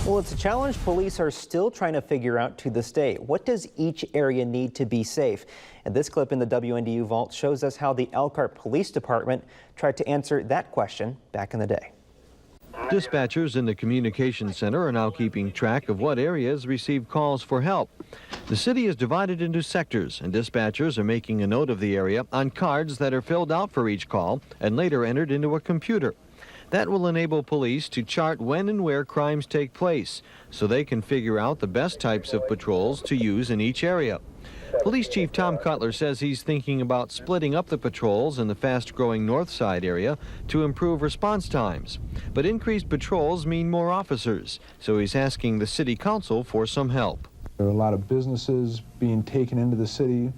Well, it's a challenge police are still trying to figure out to this day. What does each area need to be safe? And this clip in the WNDU Vault shows us how the Elkhart Police Department tried to answer that question back in the day. Dispatchers in the communications center are now keeping track of what areas receive calls for help. The city is divided into sectors, and dispatchers are making a note of the area on cards that are filled out for each call and later entered into a computer. That will enable police to chart when and where crimes take place, so they can figure out the best types of patrols to use in each area. Police Chief Tom Cutler says he's thinking about splitting up the patrols in the fast-growing North Side area to improve response times. But increased patrols mean more officers, so he's asking the City Council for some help. There are a lot of businesses being taken into the city.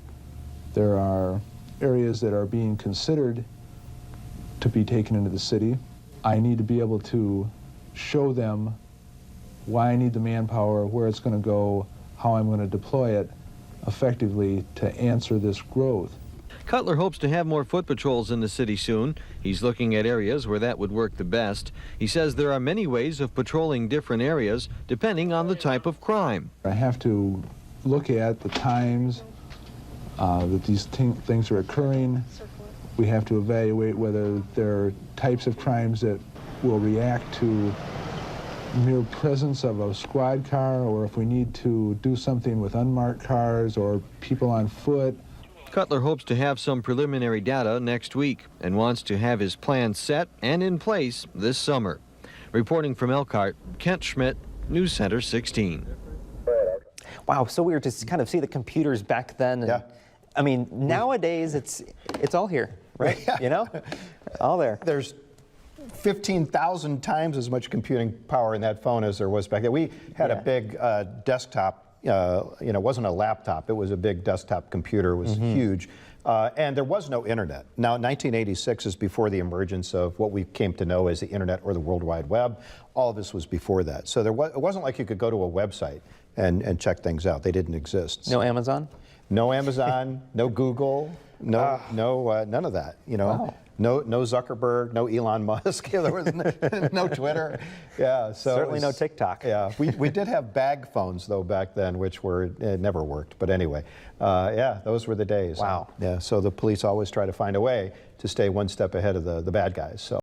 There are areas that are being considered to be taken into the city. I need to be able to show them why I need the manpower, where it's going to go, how I'm going to deploy it effectively to answer this growth. Cutler hopes to have more foot patrols in the city soon. He's looking at areas where that would work the best. He says there are many ways of patrolling different areas depending on the type of crime. I have to look at the times that these things are occurring. We have to evaluate whether there are types of crimes that will react to mere presence of a squad car, or if we need to do something with unmarked cars or people on foot. Cutler hopes to have some preliminary data next week and wants to have his plan set and in place this summer. Reporting from Elkhart, Kent Schmidt, News Center 16. Wow, so weird to kind of see the computers back then. And, yeah. I mean, nowadays it's all here, right? Yeah. You know, all there. There's 15,000 times as much computing power in that phone as there was back then. We had a big desktop. It wasn't a laptop. It was a big desktop computer. It was huge. And there was no internet. Now, 1986 is before the emergence of what we came to know as the internet or the World Wide Web. All of this was before that. So it wasn't like you could go to a website and check things out. They didn't exist. No Amazon? No Amazon, no Google, none of that, you know. Wow. No Zuckerberg, no Elon Musk, there was no Twitter. Yeah, so certainly no TikTok. Yeah, we did have bag phones though back then, which never worked. But anyway, yeah, those were the days. Wow. Yeah, so the police always try to find a way to stay one step ahead of the bad guys. So.